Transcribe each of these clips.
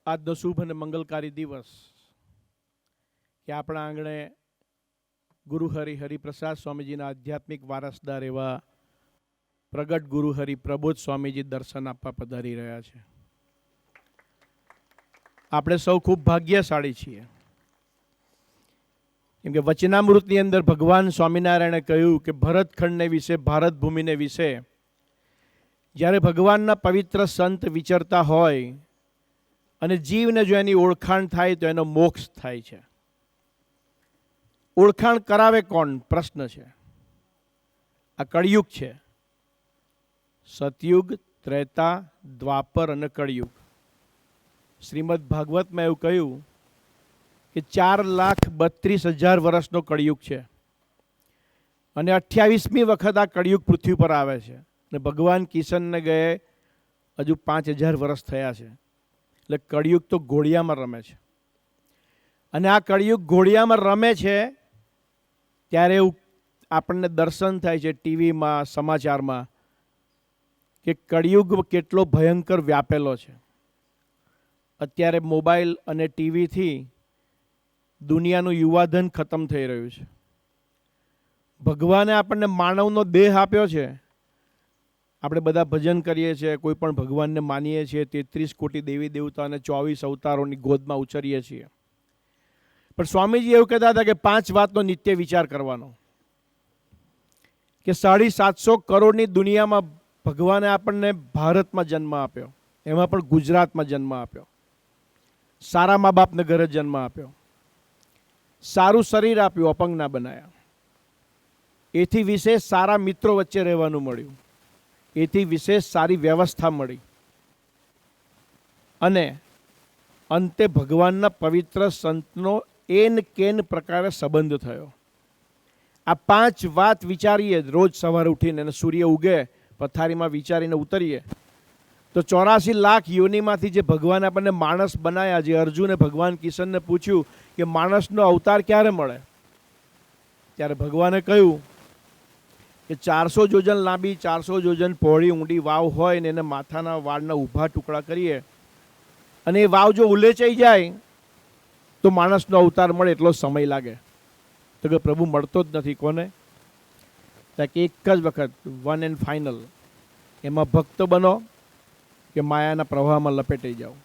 આજનો શુભ અને મંગલકારી દિવસ કે આપણા આંગણે ગુરુહરિ હરિપ્રસાદ સ્વામીજીના આધ્યાત્મિક વારસદાર એવા પ્રગટ ગુરુહરિ પ્રબોધ સ્વામીજી દર્શન આપવા પધારી રહ્યા છે. આપણે સૌ ખૂબ ભાગ્યશાળી છીએ, કેમ કે વચનામૃતની અંદર ભગવાન સ્વામિનારાયણે કહ્યું કે ભરતખંડને વિશે, ભારત ભૂમિને વિશે જ્યારે ભગવાનના પવિત્ર સંત વિચરતા હોય અને જીવને જો એની ઓળખાણ થાય તો એનો મોક્ષ થાય છે. ઓળખાણ કરાવે કોણ? પ્રશ્ન છે. આ કળિયુગ છે. સતયુગ, ત્રેતા, દ્વાપર અને કળિયુગ. શ્રીમદ ભાગવતમાં એવું કહ્યું કે 4,32,000 વર્ષનો કળિયુગ છે અને 28મી વખત આ કળિયુગ પૃથ્વી પર આવે છે. અને ભગવાન કિશનને ગયે હજુ 5,000 વર્ષ થયા છે. એટલે કળિયુગ તો ઘોડિયામાં રમે છે. અને આ કળિયુગ ઘોડિયામાં રમે છે ત્યારે એવું આપણને દર્શન થાય છે ટીવીમાં, સમાચારમાં, કે કળિયુગ કેટલો ભયંકર વ્યાપેલો છે. અત્યારે મોબાઈલ અને ટીવીથી દુનિયાનું યુવાધન ખતમ થઈ રહ્યું છે. ભગવાને આપણને માનવનો દેહ આપ્યો છે. આપણે બધા ભજન કરીએ છીએ, કોઈ પણ ભગવાનને માનીએ છીએ, 33 કોટી દેવી દેવતા અને 24 અવતારોની ગોદમાં ઉછરીએ છીએ. પણ સ્વામીજી એવું કહેતા હતા કે 5 વાતનો નિત્ય વિચાર કરવાનો. કે 750 કરોડની દુનિયામાં ભગવાને આપણને ભારતમાં જન્મ આપ્યો, એમાં પણ ગુજરાતમાં જન્મ આપ્યો. સારા મા બાપને ઘરે જન્મ આપ્યો, સારું શરીર આપ્યું, અપંગ ના બનાયા. એથી વિશેષ સારા મિત્રો વચ્ચે રહેવાનું મળ્યું, એથી વિશેષ સારી વ્યવસ્થા મળી, અને અંતે ભગવાનના પવિત્ર સંતનો એન કેન પ્રકારે સંબંધ થયો. આ 5 વાત વિચારીએ રોજ સવારે ઉઠીને, અને સૂર્ય ઉગે પથારીમાં વિચારીને ઉતરીએ તો 84 લાખ યોનિમાંથી જે ભગવાન આપણને માણસ બનાયા, જે અર્જુને ભગવાન કિશનને પૂછ્યું કે માણસનો અવતાર ક્યારે મળે, ત્યારે ભગવાને કહ્યું કે 400 યોજન લાંબી, 400 યોજન પહોળી ઊંડી વાવ હોય ને એને માથાના વાળના ઊભા ટુકડા કરીએ અને એ વાવ જો ઉલેચાઈ જાય તો માણસનો અવતાર મળે એટલો સમય લાગે. તો કે પ્રભુ મળતો જ નથી. કોને? કે એક જ વખત, વન એન્ડ ફાઇનલ. એમાં ભક્ત બનો કે માયાના પ્રવાહમાં લપેટાઈ જાઓ.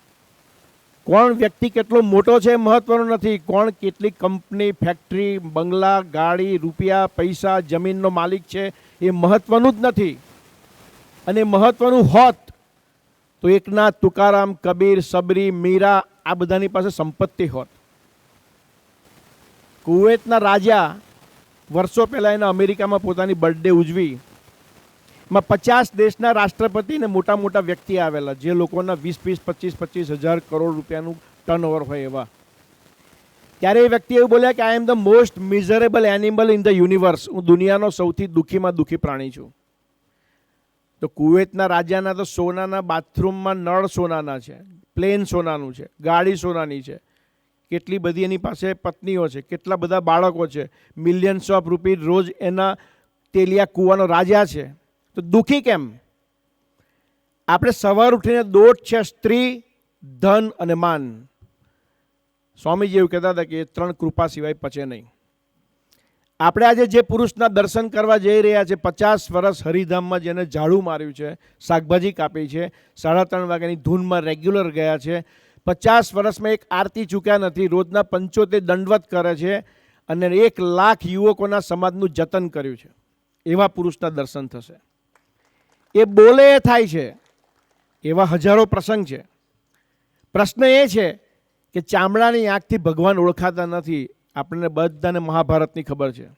કોણ વ્યક્તિ કેટલો મોટો છે એ મહત્વનું નથી. કોણ કેટલી કંપની, ફેક્ટરી, બંગલા, ગાડી, રૂપિયા, પૈસા, જમીનનો માલિક છે એ મહત્વનું જ નથી. અને મહત્વનું હોત તો એકનાથ, તુકારામ, કબીર, સબરી, મીરા આ બધાની પાસે સંપત્તિ હોત. કુવૈતના રાજા વર્ષો પહેલાં એના અમેરિકામાં પોતાની બર્થડે ઉજવી. એમાં 50 દેશના રાષ્ટ્રપતિ ને મોટા મોટા વ્યક્તિ આવેલા, જે લોકોના 20-25 હજાર કરોડ રૂપિયાનું ટર્નઓવર હોય એવા. ત્યારે એ વ્યક્તિ એવું બોલ્યા કે I am the most miserable animal in the universe. હું દુનિયાનો સૌથી દુઃખીમાં દુઃખી પ્રાણી છું. તો કુવૈતના રાજાના તો સોનાના બાથરૂમમાં નળ સોનાના છે, પ્લેન સોનાનું છે, ગાડી સોનાની છે, કેટલી બધી એની પાસે પત્નીઓ છે, કેટલા બધા બાળકો છે, મિલિયન્સ ઓફ રૂપી રોજ એના તેલિયા કૂવાનો રાજા છે. તો દુઃખી કેમ? આપણે સવાર ઉઠીને દોટ છે સ્ત્રી, ધન અને માન. સ્વામીજી એવું કહેતા હતા કે એ 3 કૃપા સિવાય પચે નહીં. આપણે આજે જે પુરુષના દર્શન કરવા જઈ રહ્યા છે, 50 વર્ષ હરિધામમાં જેને ઝાડુ માર્યું છે, શાકભાજી કાપી છે, 3:30 વાગ્યાની ધૂનમાં રેગ્યુલર ગયા છે, 50 વર્ષમાં એક આરતી ચૂક્યા નથી, રોજના 75 દંડવત કરે છે, અને 1 લાખ યુવકોના સમાજનું જતન કર્યું છે, એવા પુરુષના દર્શન થશે. એ બોલે એ થાય છે. એવા હજારો પ્રસંગ છે. પ્રશ્ન એ છે કે ચામડાની આંખથી ભગવાન ઓળખાતા નથી. આપણને બધાને મહાભારતની ખબર છે.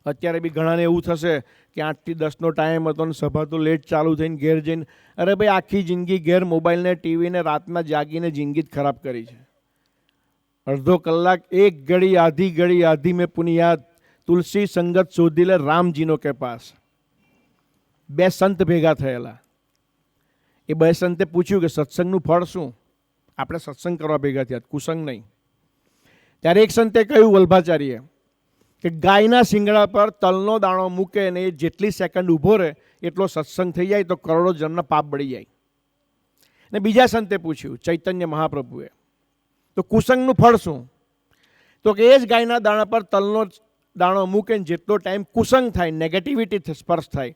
અત્યારે બી ઘણાને એવું થશે કે 8 થી 10નો ટાઈમ હતો ને સભા તો લેટ ચાલુ થઈને ઘેર જઈને, અરે ભાઈ આખી જિંદગી ઘેર મોબાઈલને, ટીવીને, રાતના જાગીને જિંદગી જ ખરાબ કરી છે. અડધો કલાક, 1 ઘડી, આધી ઘડી, આધી મેં પુનિયાદ, તુલસી સંગત શોધી લે રામજીનો કે પાસ. 2 સંત ભેગા થયેલા. એ 2 સંતે પૂછ્યું કે સત્સંગનું ફળ શું? આપણે સત્સંગ કરવા ભેગા થયા, કુસંગ નહીં. ત્યારે એક સંતે કહ્યું, વલ્ભાચાર્ય, કે ગાયના શિંગડા પર તલનો દાણો મૂકે અને એ જેટલી સેકન્ડ ઊભો રહે એટલો સત્સંગ થઈ જાય તો કરોડો જન્મના પાપ બળી જાય. ને બીજા સંતે પૂછ્યું, ચૈતન્ય મહાપ્રભુએ, તો કુસંગનું ફળ શું? તો કે એ જ ગાયના દાણા પર તલનો દાણો મૂકે ને જેટલો ટાઈમ કુસંગ થાય, નેગેટિવિટી સ્પર્શ થાય,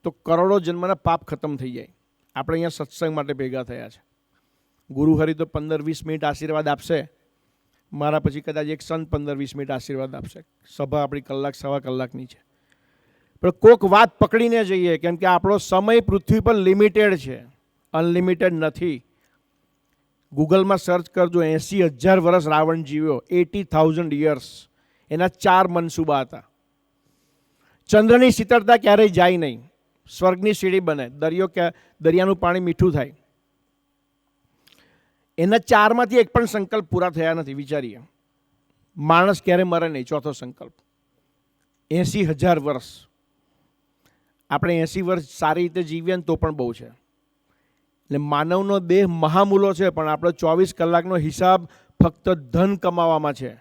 તો કરોડો જન્મના પાપ ખતમ થઈ જાય. આપણે અહીંયા સત્સંગ માટે ભેગા થયા છે. ગુરુહરિ તો 15-20 મિનિટ આશીર્વાદ આપશે, મારા પછી કદાચ એક સંત 15-20 મિનિટ આશીર્વાદ આપશે. સભા આપણી કલાક સવા કલાકની છે, પણ કોક વાત પકડીને જઈએ, કેમ કે આપણો સમય પૃથ્વી પર લિમિટેડ છે, અનલિમિટેડ નથી. ગૂગલમાં સર્ચ કરજો, 80,000 વર્ષ રાવણ જીવ્યો, 80,000 યર્સ. એના 4 મનસુબા હતા. ચંદ્રની શીતળતા ક્યારેય જાય નહીં, સ્વર્ગની સીડી બને, દરિયાનું પાણી મીઠું થાય. એના 4માંથી એક પણ સંકલ્પ પૂરા થયા નથી. વિચારીએ, માણસ ક્યારે મરે નહીં, ચોથો સંકલ્પ. 80,000 વર્ષ. આપણે 80 વર્ષ સારી રીતે જીવીએ ને તો પણ બહુ છે. એટલે માનવનો દેહ મહામૂલો છે, પણ આપણે 24 કલાકનો હિસાબ ફક્ત ધન કમાવામાં છે.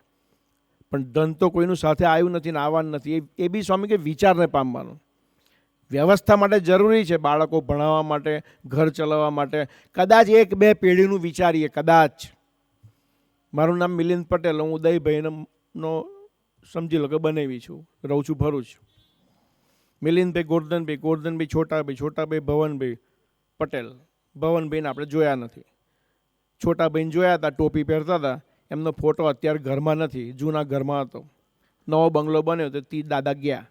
પણ ધન તો કોઈનું સાથે આવ્યું નથી ને આવવાનું નથી. એ બી સ્વામી કે વિચારને પામવાનું. વ્યવસ્થા માટે જરૂરી છે, બાળકો ભણાવવા માટે, ઘર ચલાવવા માટે. કદાચ 1-2 પેઢીનું વિચારીએ, કદાચ. મારું નામ મિલિંદ પટેલ, હું ઉદયભાઈનો સમજી લો કે બનાવી છું, રહું છું ભરૂચ. મિલિંદભાઈ ગોરધનભાઈ, ગોરધનભાઈ છોટાભાઈ, છોટાભાઈ ભવનભાઈ પટેલ. ભવનભાઈને આપણે જોયા નથી. છોટાભાઈને જોયા હતા, ટોપી પહેરતા હતા. એમનો ફોટો અત્યારે ઘરમાં નથી, જૂના ઘરમાં હતો. નવો બંગલો બન્યો તો દાદા ગયા.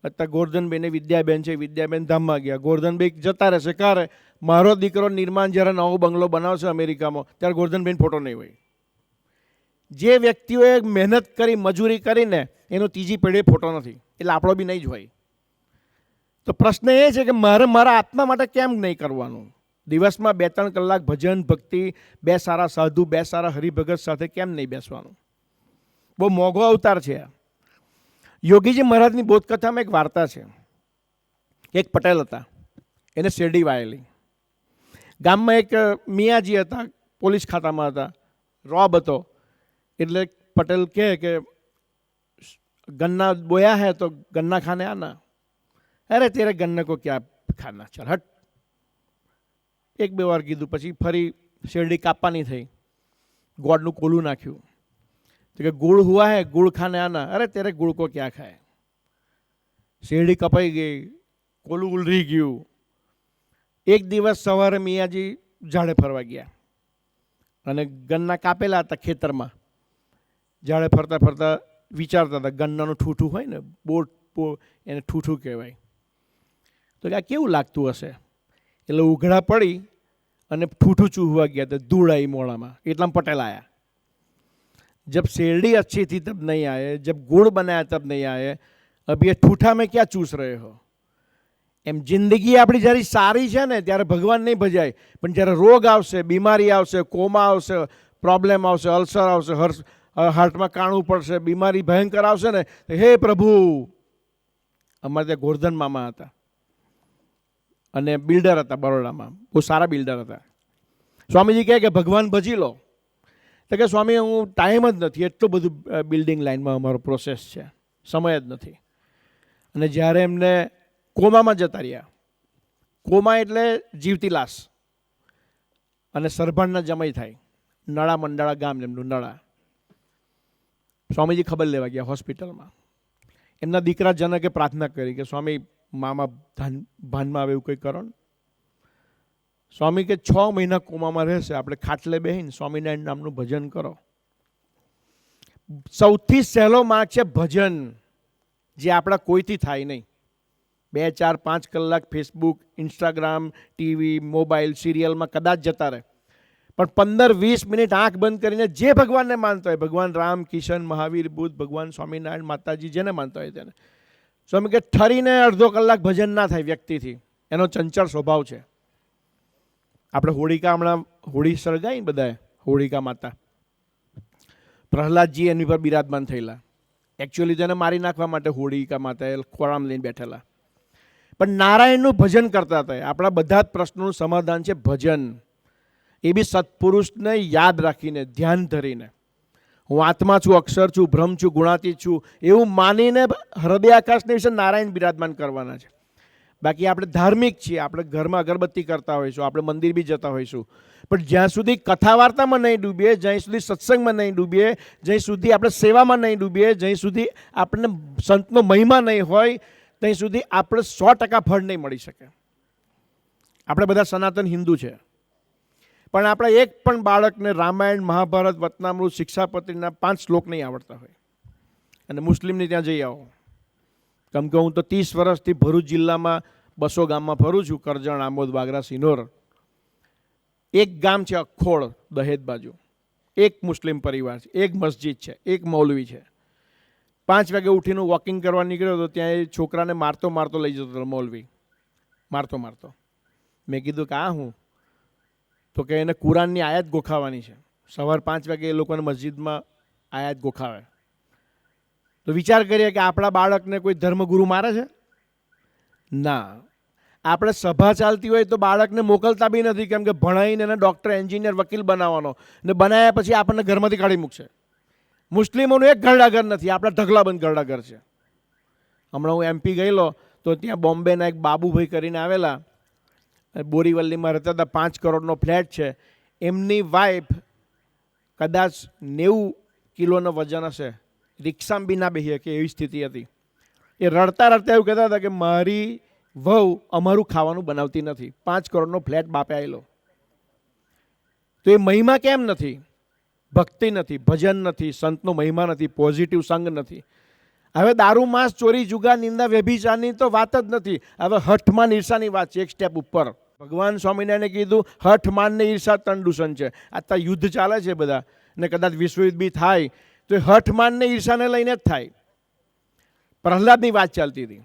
અત્યારે ગોરધનભાઈને વિદ્યાબેન છે, વિદ્યાબેન ધામમાં ગયા. ગોરધનભાઈ જતા રહેશે. ક્યારે મારો દીકરો નિર્માણ જ્યારે નવો બંગલો બનાવશે અમેરિકામાં, ત્યારે ગોરધનભાઈ ફોટો નહીં હોય. જે વ્યક્તિઓએ મહેનત કરી, મજૂરી કરીને, એનો ત્રીજી પેઢી ફોટો નથી, એટલે આપણો બી નહીં જ હોય. તો પ્રશ્ન એ છે કે મારે મારા આત્મા માટે કેમ નહીં કરવાનું? દિવસમાં 2-3 કલાક ભજન ભક્તિ, 2 સારા સાધુ, 2 સારા હરિભગત સાથે કેમ નહીં બેસવાનું? બહુ મોંઘો અવતાર છે. યોગીજી મહારાજની બોધકથામાં એક વાર્તા છે. એક પટેલ હતા, એને શેરડી વાયેલી. ગામમાં એક મિયાજી હતા, પોલીસ ખાતામાં હતા, રોબ હતો. એટલે પટેલ કહે કે ગન્ના બોયા હે તો ગન્ના ખાને આના. અરે તેરે ગન્ને કો ક્યાં ખાના, ચાલ હટ. 1-2 વાર કીધું, પછી ફરી શેરડી કાપવાની થઈ. ગોળનું કોલું નાખ્યું. તો કે ગુड़ હુआ है, गुड़ खाने आना. अरे तेरे गुड़ को क्या खाए. શેરડી કપાઈ ગઈ, કોલું ઉલરી ગયું. એક દિવસ સવારે મિયાજી ઝાડે ફરવા ગયા અને ગન્ના કાપેલા હતા ખેતરમાં. ઝાડે ફરતા ફરતા વિચારતા હતા, ગન્નાનું ઠૂઠું હોય ને, બોટ, એને ઠૂઠું કહેવાય. તો કે આ કેવું લાગતું હશે? એટલે ઉઘડા પડી અને ઠૂઠું ચૂહવા ગયા, તો ધૂળ આવી મોડામાં. એટલામાં પટેલ આવ્યા. जब शेरडी अच्छी थी तब नहीं आए, जब गुड़ बनाया तब नहीं आए, अब ये ठूठा में क्या चूस रहे हो? એમ જિંદગી આપણી જ્યારે સારી છે ને ત્યારે ભગવાન નહીં ભજાય, પણ જ્યારે રોગ આવશે, બીમારી આવશે, કોમા આવશે, પ્રોબ્લેમ આવશે, અલ્સર આવશે, હાર્ટમાં કાણું પડશે, બીમારી ભયંકર આવશે ને, હે પ્રભુ. અમારે ત્યાં ગોરધન મામા હતા અને બિલ્ડર હતા બરોડામાં, બહુ સારા બિલ્ડર હતા. સ્વામીજી કહે કે ભગવાન ભજી લો. તો કે સ્વામી હું ટાઈમ જ નથી, એટલું બધું બિલ્ડિંગ લાઇનમાં અમારો પ્રોસેસ છે, સમય જ નથી. અને જ્યારે એમને કોમામાં જતા રહ્યા, કોમા એટલે જીવતી લાશ, અને સરભાણના જમાઈ થાય, નળા મંડાળા ગામ એમનું નળા. સ્વામીજી ખબર લેવા ગયા હોસ્પિટલમાં. એમના દીકરા જનકે પ્રાર્થના કરી કે સ્વામી મામા ભાનમાં આવે એવું કંઈ કરો ને. સ્વામી કે 6 મહિના કોમામાં રહેશે, આપણે ખાટલે બેહીને સ્વામિનારાયણ નામનું ભજન કરો. સૌથી સહેલો માર્ગ છે ભજન, જે આપણા કોઈથી થાય નહીં. 2, 4, 5 કલાક ફેસબુક, ઇન્સ્ટાગ્રામ, ટીવી, મોબાઈલ, સિરિયલમાં કદાચ જતા રહે, પણ 15-20 મિનિટ આંખ બંધ કરીને જે ભગવાનને માનતો હોય, ભગવાન રામ, કિશન, મહાવીર, બુદ્ધ, ભગવાન સ્વામિનારાયણ, માતાજી, જેને માનતો હોય તેને. સ્વામી કે ઠરીને અડધો કલાક ભજન ના થાય વ્યક્તિથી, એનો ચંચળ સ્વભાવ છે. આપણે હોળિકા હમણાં હોળી સળગાઈ બધાએ, હોળિકા માતા, પ્રહલાદજી એની પર બિરાજમાન થયેલા. એકચ્યુઅલી તેને મારી નાખવા માટે હોળિકા માતા એ ખોળામાં લઈને બેઠેલા, પણ નારાયણનું ભજન કરતા હતા. આપણા બધા જ પ્રશ્નોનું સમાધાન છે ભજન. એ બી સત્પુરુષને યાદ રાખીને, ધ્યાન ધરીને. હું આત્મા છું, અક્ષર છું, બ્રહ્મ છું, ગુણાતીત છું, એવું માનીને હૃદય આકાશની વિશે નારાયણ બિરાજમાન કરવાના છે. બાકી આપણે ધાર્મિક છીએ, આપણે ઘરમાં અગરબત્તી કરતા હોઈશું, આપણે મંદિર બી જતા હોઈશું, પણ જ્યાં સુધી કથા વાર્તામાં નહીં ડૂબીએ, જ્યાં સુધી સત્સંગમાં નહીં ડૂબીએ, જ્યાં સુધી આપણે સેવામાં નહીં ડૂબીએ, જ્યાં સુધી આપણને સંતનો મહિમા નહીં હોય, ત્યાં સુધી આપણે 100% ફળ નહીં મળી શકે. આપણે બધા સનાતન હિન્દુ છે, પણ આપણે એક પણ બાળકને રામાયણ, મહાભારત, વચનામૃત, શિક્ષાપત્રીના 5 શ્લોક નહીં આવડતા હોય. અને મુસ્લિમની ત્યાં જઈ આવો, કેમ કે હું તો 30 વર્ષથી ભરૂચ જિલ્લામાં 200 ગામમાં ફરું છું, કરજણ, આમોદ, વાગરા, સિનોર. એક ગામ છે અખોડ, દહેજ બાજુ, એક મુસ્લિમ પરિવાર છે, એક મસ્જિદ છે, એક મૌલવી છે. 5 વાગે ઉઠીને વોકિંગ કરવા નીકળ્યો તો ત્યાં એ છોકરાને મારતો મારતો લઈ જતો હતો મૌલવી, મારતો મારતો. મેં કીધું કે આ હું? તો કે એને કુરાનની આયાત ગોખાવાની છે. સવાર 5 વાગે એ લોકોને મસ્જિદમાં આયાત ગોખાવે. તો વિચાર કરીએ કે આપણા બાળકને કોઈ ધર્મગુરુ મારે છે? ના. આપણે સભા ચાલતી હોય તો બાળકને મોકલતા બી નથી, કેમ કે ભણાવીને એને ડૉક્ટર, એન્જિનિયર, વકીલ બનાવવાનો, ને બનાવ્યા પછી આપણને ઘરમાંથી કાઢી મૂકશે. મુસ્લિમોનું એક ઘરડાઘર નથી, આપણા ઢગલાબંધ ઘરડાઘર છે. હમણાં હું MP ગયેલો તો ત્યાં બોમ્બેના એક બાબુભાઈ કરીને આવેલા, બોરીવલ્લીમાં રહેતા હતા, 5 કરોડનો ફ્લેટ છે. એમની વાઈફ કદાચ 90 કિલોનો વજન હશે, રિક્ષામાં બી ના બેસી કે એવી સ્થિતિ હતી. એ રડતા રડતા એવું કહેતા હતા કે મારી વહુ અમારું ખાવાનું બનાવતી નથી. 5 કરોડનો ફ્લેટ બાપે આવેલો. તો એ મહિમા કેમ નથી? ભક્તિ નથી, ભજન નથી, સંતનો મહિમા નથી, પોઝિટિવ સંગ નથી. હવે દારૂ, માંસ, ચોરી, જુગાર, નિંદા, વ્યભિચારની તો વાત જ નથી. હવે હઠમાં ઈર્ષાની વાત છે, એક સ્ટેપ ઉપર. ભગવાન સ્વામિનારાયણે કીધું હઠ, માન ને ઈર્ષા 3 દૂષણ છે. અત્યારે યુદ્ધ ચાલે છે બધા, ને કદાચ વિશ્વયુદ્ધ બી થાય તો એ હઠ, માન ને ઈર્ષાને લઈને જ થાય. પ્રહલાદની વાત ચાલતી હતી.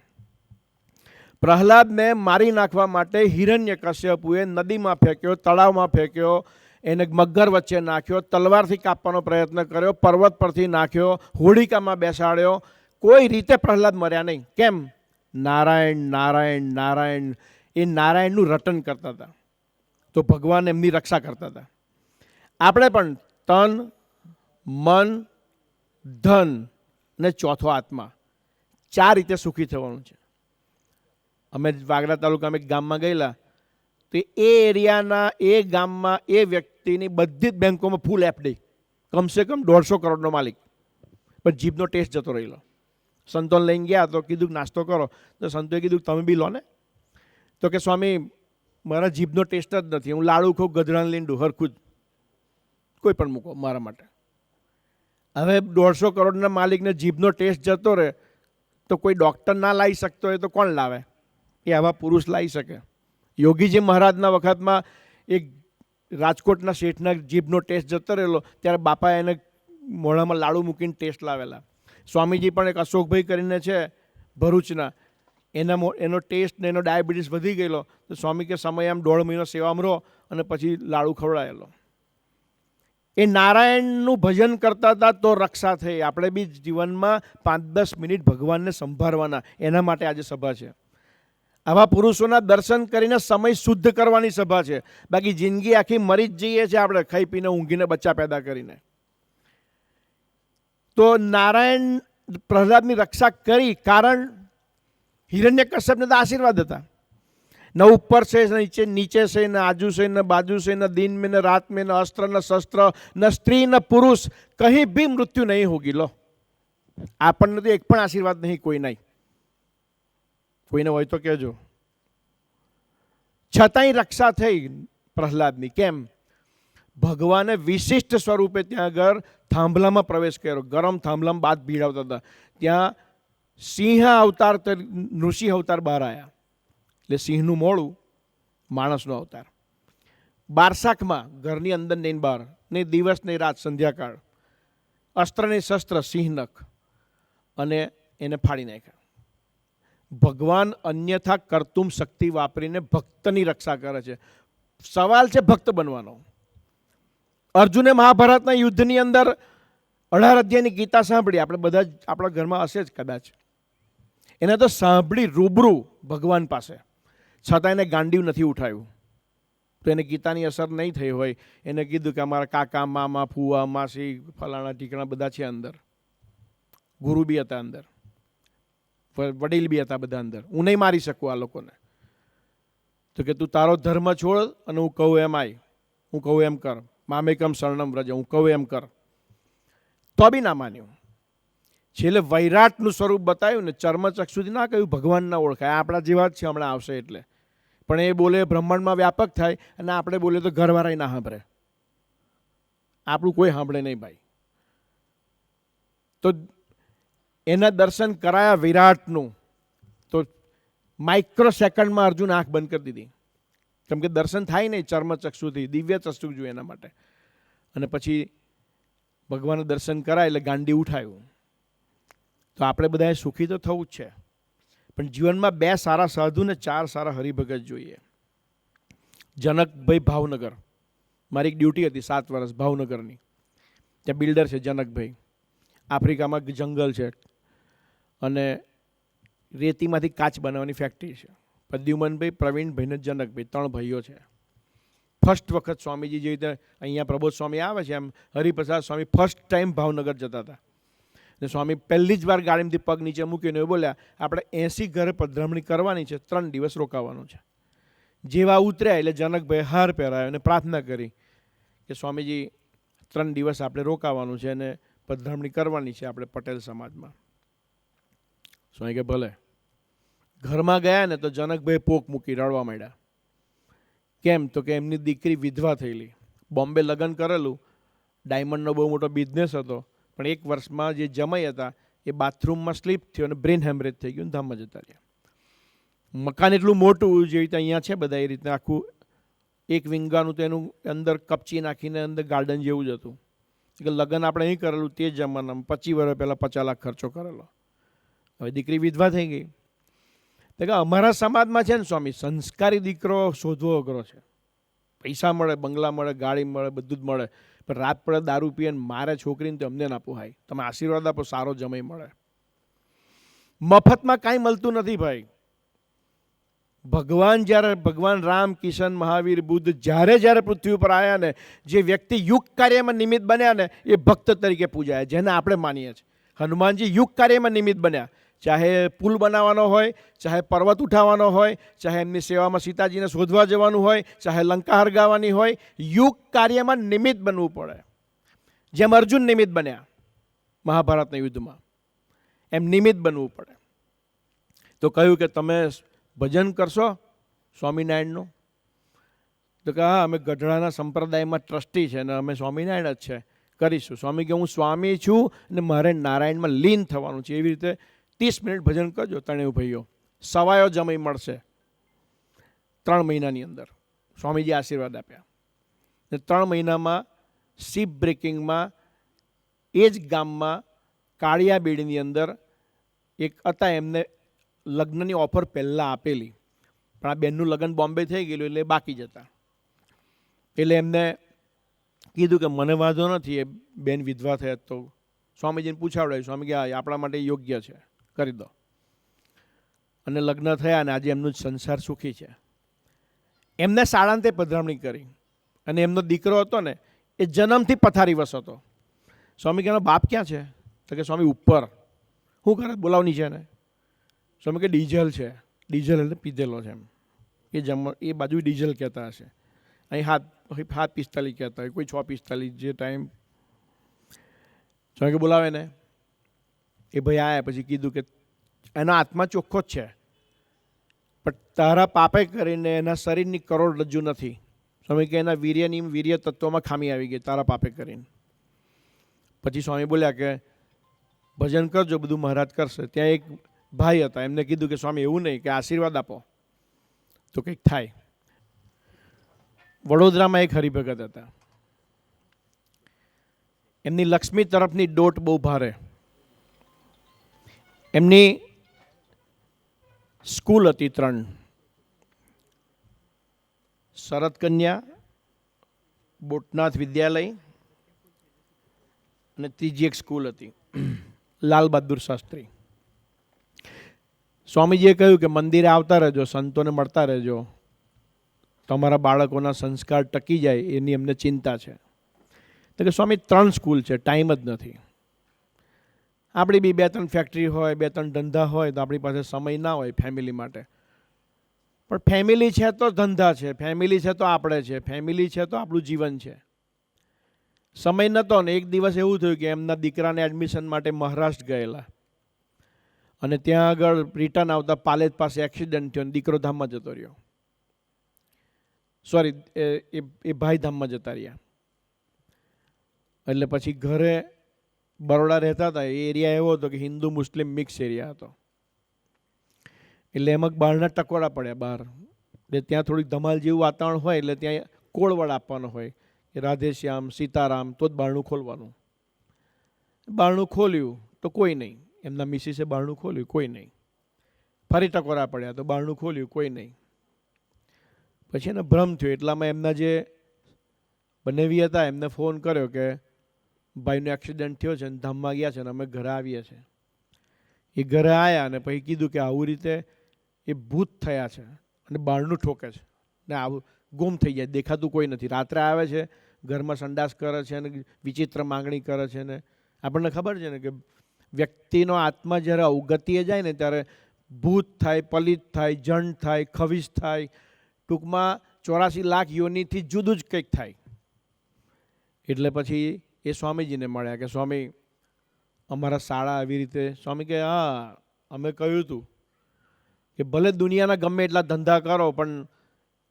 પ્રહલાદને મારી નાખવા માટે હિરણ્યકશ્યપુએ નદીમાં ફેંક્યો, તળાવમાં ફેંક્યો, એને મગર વચ્ચે નાખ્યો, તલવારથી કાપવાનો પ્રયત્ન કર્યો, પર્વત પરથી નાખ્યો, હોડિકામાં બેસાડ્યો. કોઈ રીતે પ્રહલાદ મર્યા નહીં. કેમ? નારાયણ, નારાયણ, નારાયણ. એ નારાયણનું રટન કરતા હતા, તો ભગવાન એમની રક્ષા કરતા હતા. આપણે પણ તન, મન, ધન અને ચોથો આત્મા, 4 રીતે સુખી થવાનું છે. અમે વાગરા તાલુકામાં એક ગામમાં ગયેલા, તો એ એરિયાના, એ ગામમાં, એ વ્યક્તિની બધી જ બેંકોમાં ફૂલ FD, કમસે કમ 150 કરોડનો માલિક, પણ જીભનો ટેસ્ટ જતો રહેલો. સંતોને લઈને ગયા તો કીધું નાસ્તો કરો, તો સંતોએ કીધું તમે બી લો ને. તો કે સ્વામી મારા જીભનો ટેસ્ટ જ નથી, હું લાડુ ખાઉં, ગધરાને લીંડું, હરખું જ, કોઈ પણ મૂકો મારા માટે. હવે 150 કરોડના માલિકને જીભનો ટેસ્ટ જતો રહે તો કોઈ ડૉક્ટર ના લાવી શકતો હોય તો કોણ લાવે? એ આવા પુરુષ લાવી શકે. યોગીજી મહારાજના વખતમાં એક રાજકોટના શેઠના જીભનો ટેસ્ટ જતો રહેલો, ત્યારે બાપાએ એને મોઢામાં લાડુ મૂકીને ટેસ્ટ લાવેલા. સ્વામીજી પણ એક અશોકભાઈ કરીને છે ભરૂચના, એનો ટેસ્ટ ને એનો ડાયાબિટીસ વધી ગયેલો, તો સ્વામી કે સમય આમ 1.5 મહિનો સેવામાં રહો અને પછી લાડુ ખવડાયેલો. એ નારાયણનું ભજન કરતા હતા તો રક્ષા થઈ. આપણે બી જીવનમાં 5-10 મિનિટ ભગવાનને સંભાળવાના, એના માટે આજે સભા છે. આવા પુરુષોના દર્શન કરીને સમય શુદ્ધ કરવાની સભા છે. બાકી જિંદગી આખી મરી જ જઈએ છીએ આપણે, ખાઈ પીને ઊંઘીને બચ્ચા પેદા કરીને. તો નારાયણ પ્રહલાદની રક્ષા કરી, કારણ હિરણ્યકશ્યપને તો આશીર્વાદ હતા. ન ઉપર છે, નીચે નીચે છે, ન આજુ છે, ન બાજુ છે, ન दिन में न रात में, न अस्त्र न शस्त्र, न स्त्री न पुरुष, कहीं भी मृत्यु नहीं होगी. लो, આપણને તો એક પણ આશીર્વાદ નહીં, કોઈ નહીં. કોઈને હોય તો કહેજો. છતાંય રક્ષા થઈ પ્રહલાદની. કેમ? ભગવાને વિશિષ્ટ સ્વરૂપે ત્યાં આગળ થાંભલામાં પ્રવેશ કર્યો. ગરમ થાંભલામાં બાદ ભીડાવતા હતા. ત્યાં સિંહ અવતાર, નૃસિંહ અવતાર બહાર આવ્યા. એટલે સિંહનું મોડું, માણસનો અવતાર. બારસાખમાં ઘરની અંદર નહીં બહાર, નહીં દિવસ નહીં રાત, સંધ્યાકાળ, અસ્ત્ર નહીં શસ્ત્ર, સિંહનખ, અને એને ફાડી નાખ્યા. ભગવાન અન્યથા કર્તુમ શક્તિ વાપરીને ભક્તની રક્ષા કરે છે. સવાલ છે ભક્ત બનવાનો. અર્જુને મહાભારતના યુદ્ધની અંદર 18 અધ્યાયની ગીતા સાંભળી. આપણે બધા જ આપણા ઘરમાં હશે જ કદાચ. એને તો સાંભળી રૂબરૂ ભગવાન પાસે, છતાં એને ગાંડીવ નથી ઉઠાવ્યું. તો એને ગીતાની અસર નહીં થઈ હોય. એને કીધું કે અમારા કાકા, મામા, ફુવા, માસી, ફલાણા ઠીકણા બધા છે અંદર, ગુરુ બી હતા અંદર, વડીલ બી હતા બધા અંદર, હું નહીં મારી શકું આ લોકોને. તો કે તું તારો ધર્મ છોડ અને હું કહું એમ આય, હું કહું એમ કર, મામેકમ શરણમ વ્રજ, હું કહું એમ કર. તો બી ના માન્યું. છેલ્લે વૈરાટનું સ્વરૂપ બતાવ્યું ને, ચર્મચક્ષુથી ના કહ્યું ભગવાન ના ઓળખાય, આપણા જેવા જ છે, હમણાં આવશે એટલે. પણ એ બોલે બ્રહ્માંડમાં વ્યાપક થાય અને આપણે બોલે તો ઘરવાળા ના સાંભળે, આપણું કોઈ સાંભળે નહીં ભાઈ. તો એના દર્શન કરાયા વિરાટનું, તો માઇક્રો સેકન્ડમાં અર્જુન આંખ બંધ કરી દીધી, કેમ કે દર્શન થાય નહીં ચર્મચક્ષુથી, દિવ્ય ચક્ષુ જોઈએ એના માટે. અને પછી ભગવાનને દર્શન કરાય એટલે ગાંડી ઉઠાયું. તો આપણે બધાએ સુખી તો થવું જ છે, પણ જીવનમાં 2 સારા સાધુ ને 4 સારા હરિભગત જોઈએ. જનકભાઈ ભાવનગર, મારી એક ડ્યુટી હતી 7 વર્ષ ભાવનગરની. ત્યાં બિલ્ડર છે જનકભાઈ, આફ્રિકામાં જંગલ છે અને રેતીમાંથી કાચ બનાવવાની ફેક્ટરી છે. પ્રદ્યુમનભાઈ, પ્રવીણભાઈ ને જનકભાઈ 3 ભાઈઓ છે. ફર્સ્ટ વખત સ્વામીજી જે રીતે અહીંયા પ્રબોધ સ્વામી આવે છે એમ હરિપ્રસાદ સ્વામી ફર્સ્ટ ટાઈમ ભાવનગર જતા હતા. ને સ્વામી પહેલી જ વાર ગાડીમાંથી પગ નીચે મૂકીને એ બોલ્યા, આપણે 80 ઘરે પધરામણી કરવાની છે, 3 દિવસ રોકાવાનું છે. જેવા ઉતર્યા એટલે જનકભાઈ હાર પહેરાયો અને પ્રાર્થના કરી કે સ્વામીજી 3 દિવસ આપણે રોકાવાનું છે અને પધરામણી કરવાની છે આપણે પટેલ સમાજમાં. સ્વામી કે ભલે. ઘરમાં ગયા ને તો જનકભાઈ પોક મૂકી રડવા માંડ્યા. કેમ? તો કે એમની દીકરી વિધવા થયેલી, બોમ્બે લગ્ન કરેલું, ડાયમંડનો બહુ મોટો બિઝનેસ હતો, પણ 1 વર્ષમાં જે જમાઈ હતા એ બાથરૂમમાં સ્લીપ થયો અને બ્રેન હેમરેજ થઈ ગયું, ધામમાં જતા રહ્યા. મકાન એટલું મોટું જે રીતે અહીંયા છે બધા એ રીતે આખું 1 વિંગાનું, તો એનું અંદર કપચી નાખીને અંદર ગાર્ડન જેવું જ હતું. કે લગ્ન આપણે અહીં કરેલું તે જમાનામાં 25 વર્ષ પહેલાં 50 લાખ ખર્ચો કરેલો. હવે દીકરી વિધવા થઈ ગઈ. તો કે અમારા સમાજમાં છે ને સ્વામી, સંસ્કારી દીકરો શોધવો અઘરો છે. પૈસા મળે, બંગલા મળે, ગાડી મળે, બધું જ મળે, પણ રાત પડે દારૂ પીએ ને મારે છોકરીને તો અમને ના પોહાય. તમે આશીર્વાદ આપો, સારો જમાઈ મળે. મફતમાં કાંઈ મળતું નથી ભાઈ. ભગવાન રામ, કિશન, મહાવીર, બુદ્ધ જ્યારે પૃથ્વી ઉપર આવ્યા ને, જે વ્યક્તિ યુગ કાર્યમાં નિમિત્ત બન્યા ને એ ભક્ત તરીકે પૂજાયા, જેને આપણે માનીએ છીએ. હનુમાનજી યુગ કાર્યમાં નિમિત્ત બન્યા, ચાહે પુલ બનાવવાનો હોય, ચાહે પર્વત ઉઠાવવાનો હોય, ચાહે એમની સેવામાં સીતાજીને શોધવા જવાનું હોય, ચાહે લંકા હરગાવવાની હોય, યુગ કાર્યમાં નિમિત્ત બનવું પડે. જેમ અર્જુન નિમિત્ત બન્યા મહાભારતના યુદ્ધમાં, એમ નિમિત્ત બનવું પડે. તો કહ્યું કે તમે ભજન કરશો સ્વામિનારાયણનું? તો કે હા, અમે ગઢડાના સંપ્રદાયમાં ટ્રસ્ટી છે અને અમે સ્વામિનારાયણ જ છે, કરીશું. સ્વામી કે હું સ્વામી છું અને મારે નારાયણમાં લીન થવાનું છે, એવી રીતે 30 મિનિટ ભજન કરજો ત્રણેય ભાઈઓ, સવાયો જમાઈ મળશે 3 મહિનાની અંદર. સ્વામીજી આશીર્વાદ આપ્યા. ને 3 મહિનામાં શિપ બ્રેકિંગમાં એ જ ગામમાં કાળિયા બેડીની અંદર એક હતા, એમને લગ્નની ઓફર પહેલાં આપેલી, પણ આ બેનનું લગ્ન બોમ્બે થઈ ગયેલું એટલે બાકી જતા. એટલે એમને કીધું કે મને વાંધો નથી, એ બેન વિધવા થયા તો સ્વામીજીને પૂછાવડાય. સ્વામી કે આપણા માટે યોગ્ય છે, કરી દો. અને લગ્ન થયા અને આજે એમનું સંસાર સુખી છે. એમને શાળાંતે પધરામણી કરી અને એમનો દીકરો હતો ને એ જન્મથી પથારીવશ હતો. સ્વામી કે એનો બાપ ક્યાં છે? તો કે સ્વામી ઉપર. શું કરે? બોલાવની છે ને. સ્વામી કે ડીઝલ છે. ડીઝલ એટલે પીધેલો છે એમ, એ બાજુ ડીઝલ કહેતા હશે, અહીં 7:45 કહેતા હોય, કોઈ 6:45 જે ટાઈમ. સ્વામી કે બોલાવે ને. એ ભાઈ આવ્યા પછી કીધું કે એનો આત્મા ચોખ્ખો જ છે, પણ તારા પાપે કરીને એના શરીરની કરોડરજ્જુ નથી. સ્વામી કે એના વીર્ય તત્વોમાં ખામી આવી ગઈ તારા પાપે કરીને. પછી સ્વામી બોલ્યા કે ભજન કરજો, બધું મહારાજ કરશે. ત્યાં એક ભાઈ હતા, એમને કીધું કે સ્વામી એવું નહીં, કે આશીર્વાદ આપો તો કંઈક થાય. વડોદરામાં એક હરિભગત હતા, એમની લક્ષ્મી તરફની દોટ બહુ ભારે. એમની સ્કૂલ હતી 3, શરદ કન્યા, બોટનાથ વિદ્યાલય અને ત્રીજી એક સ્કૂલ હતી લાલ બહાદુર શાસ્ત્રી. સ્વામીજીએ કહ્યું કે મંદિરે આવતા રહેજો, સંતોને મળતા રહેજો, તમારા બાળકોના સંસ્કાર ટકી જાય એની એમને ચિંતા છે. તો કે સ્વામી 3 સ્કૂલ છે, ટાઈમ જ નથી. આપણી બી 2-3 ફેક્ટરી હોય, 2-3 ધંધા હોય, તો આપણી પાસે સમય ના હોય ફેમિલી માટે. પણ ફેમિલી છે તો ધંધા છે, ફેમિલી છે તો આપણે છે, ફેમિલી છે તો આપણું જીવન છે. સમય નહોતો ને એક દિવસ એવું થયું કે એમના દીકરાને એડમિશન માટે મહારાષ્ટ્ર ગયેલા અને ત્યાં આગળ રિટર્ન આવતા પાલેજ પાસે એક્સિડન્ટ થયો અને દીકરો ધામમાં જતો રહ્યો. સોરી, એ ભાઈ ધામમાં જતા રહ્યા. એટલે પછી ઘરે બરોડા રહેતા હતા, એ એરિયા એવો હતો કે હિન્દુ મુસ્લિમ મિક્સ એરિયા હતો. એટલે એમાં બહારના ટકોરા પડ્યા બહાર. એટલે ત્યાં થોડીક ધમાલ જેવું વાતાવરણ હોય એટલે ત્યાં કોળવડ આપવાનો હોય કે રાધેશ્યામ સીતારામ, તો જ બારણું ખોલવાનું. બારણું ખોલ્યું તો કોઈ નહીં. એમના મિસિસે બારણું ખોલ્યું, કોઈ નહીં. ફરી ટકોરા પડ્યા તો બારણું ખોલ્યું, કોઈ નહીં. પછી એને ભ્રમ થયો. એટલામાં એમના જે બનેવી હતા એમને ફોન કર્યો કે ભાઈનો એક્સિડન્ટ થયો છે અને ધામમાં ગયા છે અને અમે ઘરે આવીએ છીએ. એ ઘરે આવ્યા અને પછી કીધું કે આવું રીતે એ ભૂત થયા છે અને બારણું ઠોકે છે ને આવું ગુમ થઈ જાય, દેખાતું કોઈ નથી. રાત્રે આવે છે, ઘરમાં સંડાસ કરે છે અને વિચિત્ર માંગણી કરે છે. ને આપણને ખબર છે ને કે વ્યક્તિનો આત્મા જ્યારે અવગતિએ જાય ને ત્યારે ભૂત થાય, પલિત થાય, જણ થાય, ખવીશ થાય, ટૂંકમાં 84 લાખ યોનિથી જુદું જ કંઈક થાય. એટલે પછી એ સ્વામીજીને મળ્યા કે સ્વામી અમારા શાળા આવી રીતે. સ્વામી કે હા, અમે કહ્યું હતું કે ભલે દુનિયાના ગમે એટલા ધંધા કરો પણ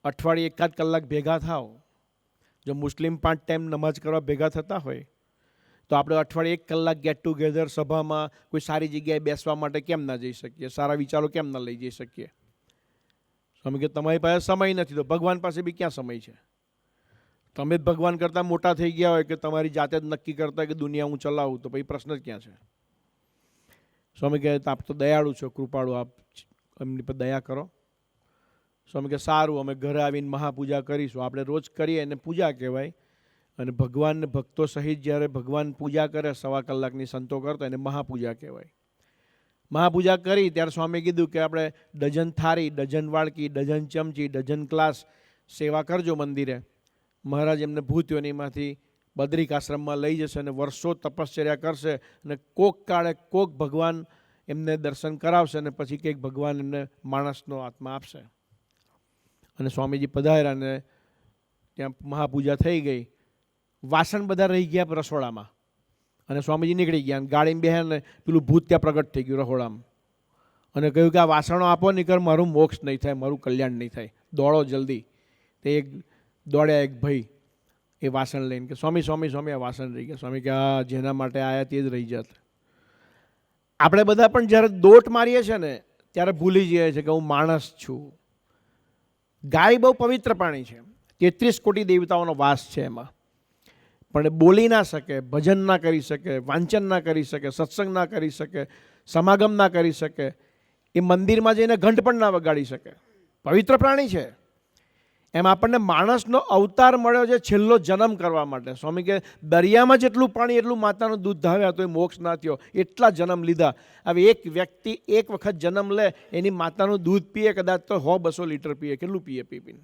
અઠવાડિયે 1 કલાક ભેગા થાઓ. જો મુસ્લિમ 5 ટાઈમ નમાઝ કરવા ભેગા થતા હોય તો આપણે અઠવાડિયે 1 કલાક ગેટ ટુગેધર સભામાં કોઈ સારી જગ્યાએ બેસવા માટે કેમ ના જઈ શકીએ? સારા વિચારો કેમ ના લઈ જઈ શકીએ? સ્વામી કે તમારી પાસે સમય નથી તો ભગવાન પાસે બી ક્યાં સમય છે? તમે જ ભગવાન કરતાં મોટા થઈ ગયા હોય કે તમારી જાતે જ નક્કી કરતા કે દુનિયા હું ચલાવું, તો પછી પ્રશ્ન જ ક્યાં છે? સ્વામી કહે આપ તો દયાળુ છો, કૃપાળુ, આપ એમની પર દયા કરો. સ્વામી કે સારું, અમે ઘરે આવીને મહાપૂજા કરીશું. આપણે રોજ કરીએ એને પૂજા કહેવાય. અને ભગવાનને ભક્તો સહિત જ્યારે ભગવાન પૂજા કરે 1.25 કલાકની સંતો કરતા એને મહાપૂજા કહેવાય. મહાપૂજા કરી ત્યારે સ્વામી કીધું કે આપણે ડઝન થાળી, ડઝન વાડકી, ડઝન ચમચી, ડઝન ગ્લાસ સેવા કરજો મંદિરે. મહારાજ એમને ભૂતયોનીમાંથી બદ્રિક આશ્રમમાં લઈ જશે અને વર્ષો તપશ્ચર્યા કરશે અને કોક કાળે કોક ભગવાન એમને દર્શન કરાવશે અને પછી કંઈક ભગવાન એમને માણસનો આત્મા આપશે. અને સ્વામીજી પધાર્યા અને ત્યાં મહાપૂજા થઈ ગઈ. વાસણ બધા રહી ગયા રસોડામાં અને સ્વામીજી નીકળી ગયા. ગાડીમાં બેહ્યા ને પેલું ભૂત ત્યાં પ્રગટ થઈ ગયું રસોડામાં અને કહ્યું કે આ વાસણો આપો, નહીંતર મારું મોક્ષ નહીં થાય, મારું કલ્યાણ નહીં થાય, દોડો જલ્દી. તે એક દોડ્યા એક ભાઈ એ વાસણ લઈને કે સ્વામી સ્વામી સ્વામી આ વાસણ રહી ગયા. સ્વામી કે આ જેના માટે આવ્યા તે જ રહી જાત. આપણે બધા પણ જ્યારે દોટ મારીએ છીએ ને ત્યારે ભૂલી જઈએ છીએ કે હું માણસ છું. ગાય બહુ પવિત્ર પ્રાણી છે, 33 કોટી દેવતાઓનો વાસ છે એમાં, પણ એ બોલી ના શકે, ભજન ના કરી શકે, વાંચન ના કરી શકે, સત્સંગ ના કરી શકે, સમાગમ ના કરી શકે, એ મંદિરમાં જઈને ઘંટ પણ ના વગાડી શકે. પવિત્ર પ્રાણી છે. એમ આપણને માણસનો અવતાર મળ્યો છે છેલ્લો જન્મ કરવા માટે. સ્વામી કે દરિયામાં જેટલું પાણી એટલું માતાનું દૂધ ધાવ્યા તો એ મોક્ષ ના થયો, એટલા જન્મ લીધા. હવે એક વ્યક્તિ એક વખત જન્મ લે એની માતાનું દૂધ પીએ કદાચ તો 100-200 લીટર પીએ. કેટલું પીએ? પીને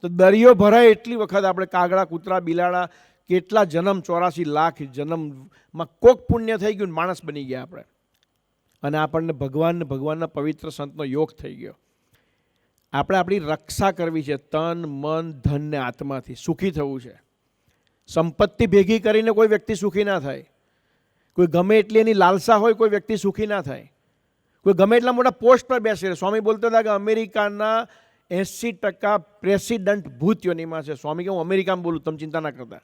તો દરિયો ભરાય એટલી વખત આપણે કાગડા, કૂતરા, બિલાડા કેટલા જન્મ, 84 લાખ જન્મમાં કોક પુણ્ય થઈ ગયું, માણસ બની ગયા આપણે. અને આપણને ભગવાનના પવિત્ર સંતનો યોગ થઈ ગયો. આપણે આપણી રક્ષા કરવી છે તન, મન, ધન ને આત્માથી. સુખી થવું છે. સંપત્તિ ભેગી કરીને કોઈ વ્યક્તિ સુખી ના થાય. કોઈ ગમે એટલી એની લાલસા હોય કોઈ વ્યક્તિ સુખી ના થાય. કોઈ ગમે એટલા મોટા પોસ્ટ પર બેસે. સ્વામી બોલતા હતા કે અમેરિકાના 80% પ્રેસિડન્ટ ભૂત યોનીમાં છે. સ્વામી કે હું અમેરિકામાં બોલું, તમે ચિંતા ના કરતા.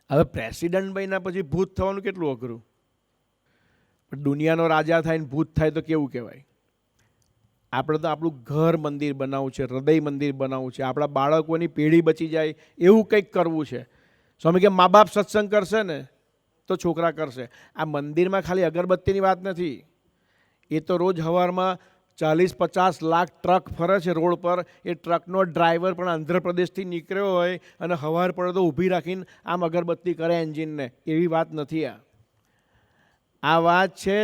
હવે પ્રેસિડન્ટ બન્યા પછી ભૂત થવાનું કેટલું અઘરું. પણ દુનિયાનો રાજા થાય ને ભૂત થાય તો કેવું કહેવાય. આપણે તો આપણું ઘર મંદિર બનાવવું છે, હૃદય મંદિર બનાવવું છે, આપણા બાળકોની પેઢી બચી જાય એવું કંઈક કરવું છે. સ્વામી કે મા બાપ સત્સંગ કરશે ને તો છોકરા કરશે. આ મંદિરમાં ખાલી અગરબત્તીની વાત નથી. એ તો રોજ સવારમાં 40-50 લાખ ટ્રક ફરે છે રોડ પર. એ ટ્રકનો ડ્રાઈવર પણ આંધ્રપ્રદેશથી નીકળ્યો હોય અને સવાર પડે તો ઊભી રાખીને આમ અગરબત્તી કરે એન્જિનને. એવી વાત નથી આ વાત છે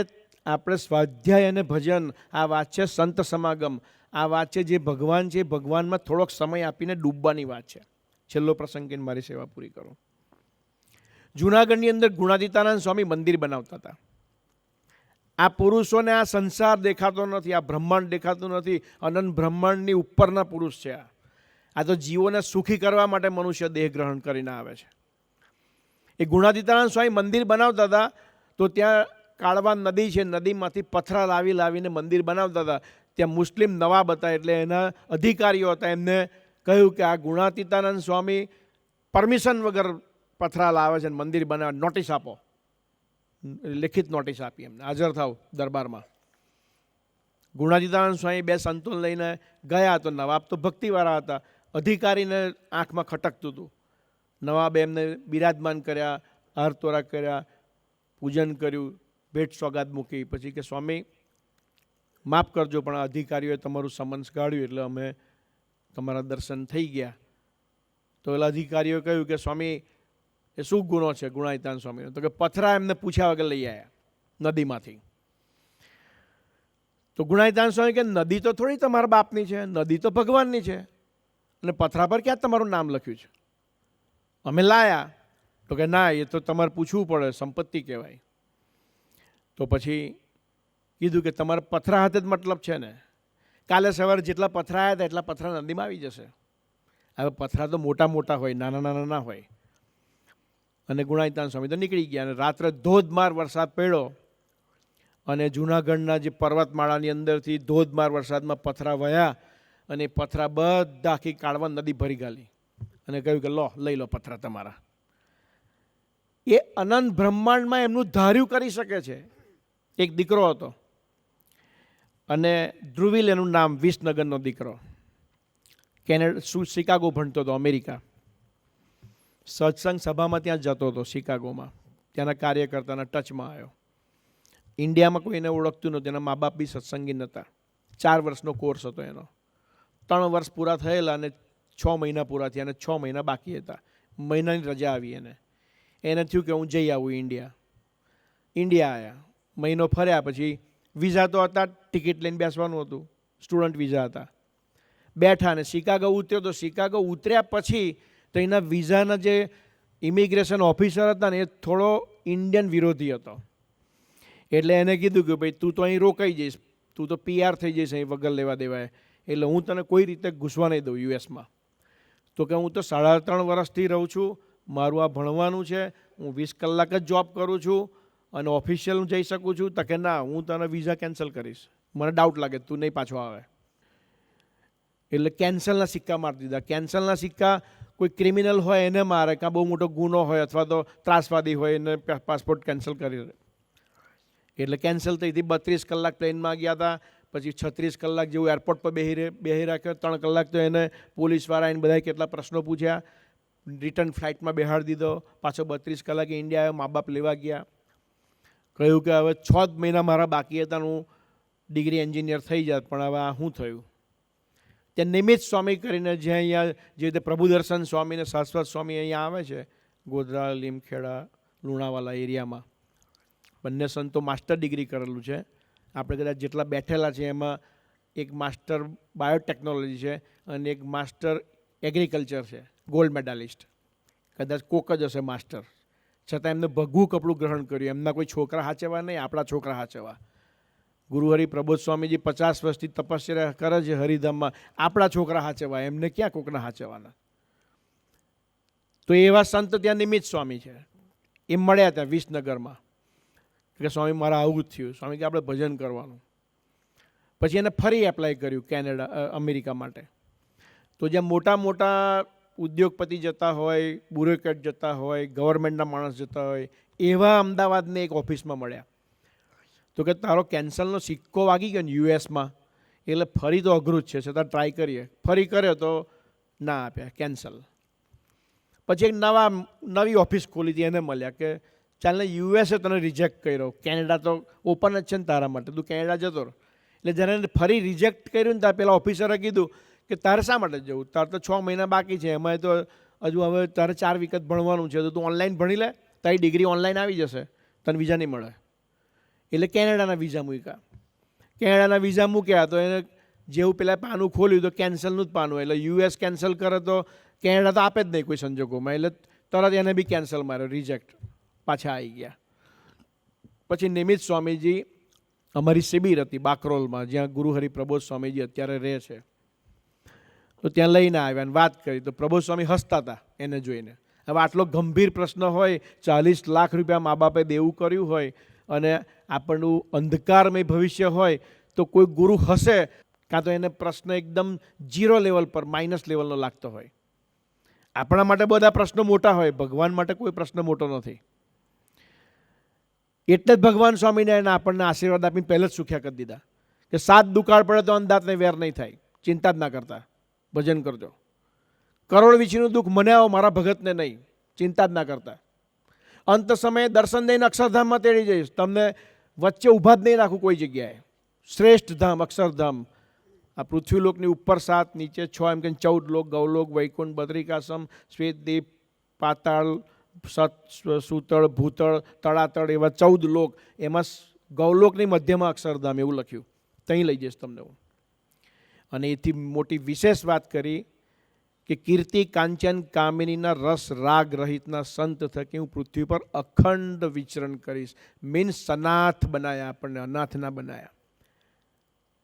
આપણે સ્વાધ્યાય અને ભજન. આ વાત છે સંત સમાગમ. આ વાત છે જે ભગવાન છે ભગવાનમાં થોડોક સમય આપીને ડૂબવાની વાત છે. છેલ્લો પ્રસંગ કહીને મારી સેવા પૂરી કરું. જૂનાગઢની અંદર ગુણાતીતાનંદ સ્વામી મંદિર બનાવતા હતા. આ પુરુષોને આ સંસાર દેખાતો નથી, આ બ્રહ્માંડ દેખાતું નથી, અનંત બ્રહ્માંડની ઉપરના પુરુષ છે. આ તો જીવોને સુખી કરવા માટે મનુષ્ય દેહ ગ્રહણ કરીને આવે છે. એ ગુણાતીતાનંદ સ્વામી મંદિર બનાવતા હતા તો ત્યાં કાળવા નદી છે, નદીમાંથી પથરા લાવીને મંદિર બનાવતા હતા. ત્યાં મુસ્લિમ નવાબ હતા, એટલે એના અધિકારીઓ હતા, એમને કહ્યું કે આ ગુણાતીતાનંદ સ્વામી પરમિશન વગર પથરા લાવે છે, મંદિર બનાવે, નોટિસ આપો. લેખિત નોટિસ આપી, એમને હાજર થાવ દરબારમાં. ગુણાતીતાનંદ સ્વામી બે સંતોને લઈને ગયા. તો નવાબ તો ભક્તિવાળા હતા, અધિકારીને આંખમાં ખટકતું હતું. નવાબે એમને બિરાજમાન કર્યા, હારતોરા કર્યા, પૂજન કર્યું, ભેટ સોગાદ મૂકી. પછી કે સ્વામી માફ કરજો, પણ આ અધિકારીઓએ તમારું સમન્સ કાઢ્યું એટલે અમે તમારા દર્શન થઈ ગયા. તો પેલા અધિકારીઓએ કહ્યું કે સ્વામી એ શું ગુનો છે ગુણાતીતાનંદ સ્વામીનો? તો કે પથરા એમને પૂછ્યા વગર લઈ આવ્યા નદીમાંથી. તો ગુણાતીતાનંદ સ્વામી કે નદી તો થોડી તમારા બાપની છે, નદી તો ભગવાનની છે, અને પથરા પર ક્યાં તમારું નામ લખ્યું છે? અમે લાયા. તો કે ના, એ તો તમારે પૂછવું પડે, સંપત્તિ કહેવાય. તો પછી કીધું કે તમારે પથરા હાથે જ મતલબ છે ને, કાલે સવારે જેટલા પથરા આવ્યા હતા એટલા પથરા નદીમાં આવી જશે. હવે પથરા તો મોટા મોટા હોય, નાના નાના ના હોય. અને ગુણાતીતાનંદ સ્વામી તો નીકળી ગયા. અને રાત્રે ધોધમાર વરસાદ પડ્યો, અને જૂનાગઢના જે પર્વતમાળાની અંદરથી ધોધમાર વરસાદમાં પથરા વહ્યા, અને પથરા બધા આખી કાળવા નદી ભરી ગાલી. અને કહ્યું કે લો, લઈ લો પથરા તમારા. એ અનંત બ્રહ્માંડમાં એમનું ધાર્યું કરી શકે છે. એક દીકરો હતો, અને ધ્રુવીલ એનું નામ, વિસનગરનો દીકરો, શિકાગો ભણતો હતો, અમેરિકા. સત્સંગ સભામાં ત્યાં જતો હતો શિકાગોમાં, ત્યાંના કાર્યકર્તાના ટચમાં આવ્યો. ઇન્ડિયામાં કોઈને ઓળખતું નહોતું, એના મા બાપ બી સત્સંગી નહોતા. 4 વર્ષનો કોર્સ હતો એનો. 3 વર્ષ પૂરા થયેલા અને 6 મહિના પૂરા થયા, અને 6 મહિના બાકી હતા. મહિનાની રજા આવી એને થયું કે હું જઈ આવું ઇન્ડિયા આવ્યા. મહિનો ફર્યા, પછી વિઝા તો હતા, ટિકિટ લઈને બેસવાનું હતું, સ્ટુડન્ટ વિઝા હતા. બેઠા અને શિકાગો ઉતર્યો. તો શિકાગો ઉતર્યા પછી તો એના વિઝાના જે ઇમિગ્રેશન ઓફિસર હતા ને, એ થોડો ઇન્ડિયન વિરોધી હતો. એટલે એને કીધું કે ભાઈ તું તો અહીં રોકાઈ જઈશ, તું તો PR થઈ જઈશ અહીં વગર લેવા દેવાય, એટલે હું તને કોઈ રીતે ઘૂસવા નહીં દઉં યુએસમાં. તો કે હું તો 3.5 વર્ષથી રહું છું, મારું આ ભણવાનું છે, હું 20 કલાક જ જોબ કરું છું, અને ઓફિશિયલ હું જઈ શકું છું? તો કે ના, હું તને વિઝા કેન્સલ કરીશ, મને ડાઉટ લાગે તું નહીં પાછો આવે. એટલે કેન્સલના સિક્કા મારી દીધા. કેન્સલના સિક્કા કોઈ ક્રિમિનલ હોય એને મારે, કાં બહુ મોટો ગુનો હોય, અથવા તો ત્રાસવાદી હોય, એને પાસપોર્ટ કેન્સલ કરી દે. એટલે કેન્સલ થઈ હતી. 32 કલાક પ્લેનમાં ગયા હતા, પછી 36 કલાક જેવું એરપોર્ટ પર બેહી રાખ્યો. 3 કલાક તો એને પોલીસવાળા એને બધા કેટલા પ્રશ્નો પૂછ્યા, રિટર્ન ફ્લાઇટમાં બેહાડી દીધો. પાછો 32 કલાકે ઇન્ડિયા આવ્યો, મા બાપ લેવા ગયા. કહ્યું કે હવે 6 મહિના મારા બાકી હતા, હું ડિગ્રી એન્જિનિયર થઈ જાત, પણ હવે આ શું થયું? ત્યાં નિમિત્ત સ્વામી કરીને, જે અહીંયા જે રીતે પ્રભુદર્શન સ્વામી ને શાશ્વત સ્વામી અહીંયા આવે છે, ગોધરા, લીમખેડા, લુણાવાલા એરિયામાં, બંને સંતો માસ્ટર ડિગ્રી કરેલું છે. આપણે કદાચ જેટલા બેઠેલા છે એમાં એક માસ્ટર બાયોટેકનોલોજી છે, અને એક માસ્ટર એગ્રીકલ્ચર છે, ગોલ્ડ મેડાલિસ્ટ. કદાચ કોક જ હશે માસ્ટર. છતાં એમને ભગવું કપડું ગ્રહણ કર્યું. એમના કોઈ છોકરા હાચવા નહીં, આપણા છોકરા હાચવા. ગુરુહરિ પ્રબોધ સ્વામીજી 50 વર્ષથી તપસ્યા કરે છે હરિધામમાં, આપણા છોકરા હાચવા, એમને ક્યાં કોકના હાચવાના? તો એવા સંત ત્યાં નિમિત્ત સ્વામી છે. એ મળ્યા ત્યાં વિસનગરમાં કે સ્વામી મારા આવું જ થયું. સ્વામી કે આપણે ભજન કરવાનું. પછી એને ફરી એપ્લાય કર્યું કેનેડા, અમેરિકા માટે. તો જ્યાં મોટા મોટા ઉદ્યોગપતિ જતા હોય, બ્યુરોક્રેટ જતા હોય, ગવર્મેન્ટના માણસ જતા હોય, એવા અમદાવાદને એક ઓફિસમાં મળ્યા. તો કે તારો કેન્સલનો સિક્કો વાગી ગયો ને યુએસમાં, એટલે ફરી તો અઘરું જ છે, છતાં ટ્રાય કરીએ. ફરી કર્યો તો ના આપ્યા, કેન્સલ. પછી એક નવી ઓફિસ ખોલી હતી, એને મળ્યા કે ચાલ ને યુએસે તને રિજેક્ટ કર્યો, કેનેડા તો ઓપન જ છે ને તારા માટે, તું કેનેડા જતો રહો. એટલે જ્યારે ફરી રિજેક્ટ કર્યું ને ત્યારે પેલા ઓફિસરે કીધું કે તારે શા માટે જવું, તારે તો 6 મહિના બાકી છે, એમાં તો હજુ હવે તારે 4 વીક જ ભણવાનું છે, તો તું ઓનલાઈન ભણી લે, તારી ડિગ્રી ઓનલાઈન આવી જશે, તને વિઝા નહીં મળે. એટલે કેનેડાના વિઝા મૂક્યા. કેનેડાના વિઝા મૂક્યા તો એને જેવું પેલા પાનું ખોલ્યું તો કેન્સલનું જ પાનું. એટલે યુએસ કેન્સલ કરે તો કેનેડા તો આપે જ નહીં કોઈ સંજોગોમાં. એટલે તરત એને બી કેન્સલ માર્યો, રિજેક્ટ. પાછા આવી ગયા. પછી નિમિત્ત સ્વામીજી અમારી શિબિર હતી બાકરોલમાં, જ્યાં ગુરુહરિ પ્રબોધ સ્વામીજી અત્યારે રહે છે. તો ત્યાં લઈને આવ્યા અને વાત કરી તો પ્રબોધ સ્વામી હસતા હતા એને જોઈને. હવે આટલો ગંભીર પ્રશ્ન હોય, 40 લાખ રૂપિયા મા બાપે દેવું કર્યું હોય અને આપણું અંધકારમય ભવિષ્ય હોય, તો કોઈ ગુરુ હશે કાં તો એને પ્રશ્ન એકદમ ઝીરો લેવલ પર, માઇનસ લેવલનો લાગતો હોય. આપણા માટે બધા પ્રશ્નો મોટા હોય, ભગવાન માટે કોઈ પ્રશ્ન મોટો નથી. એટલે જ ભગવાન સ્વામિનારાયણ આપણને આશીર્વાદ આપીને પહેલે જ સુખ્યા કરી દીધા કે 7 દુકાળ પડે તો અંધાતને વેર નહીં થાય, ચિંતા જ ના કરતા, ભજન કરજો. કરોડ વીછીનું દુઃખ મને આવો, મારા ભગતને નહીં, ચિંતા જ ના કરતા. અંત સમયે દર્શન દઈને અક્ષરધામમાં તેડી જઈશ, તમને વચ્ચે ઊભા જ નહીં રાખું કોઈ જગ્યાએ. શ્રેષ્ઠ ધામ અક્ષરધામ. આ પૃથ્વીલોકની ઉપર 7, નીચે 6, એમ કે 14 લોક, ગૌલોક, વૈકુંઠ, બદ્રિકાશ્રમ, શ્વેતદીપ, પાતાળ, સૂતળ, ભૂતળ, તળાતળ, એવા 14 લોક. એમાં ગૌલોકની મધ્યમાં અક્ષરધામ એવું લખ્યું. ત્યાં લઈ જઈશ તમને હું. અને એથી મોટી વિશેષ વાત કરી કે કીર્તિ કાંચન કામિનીના રસ રાગ રહિતના સંત થકી હું પૃથ્વી પર અખંડ વિચરણ કરીશ. મીન્સ સનાથ બનાયા આપણને, અનાથ ના બનાયા.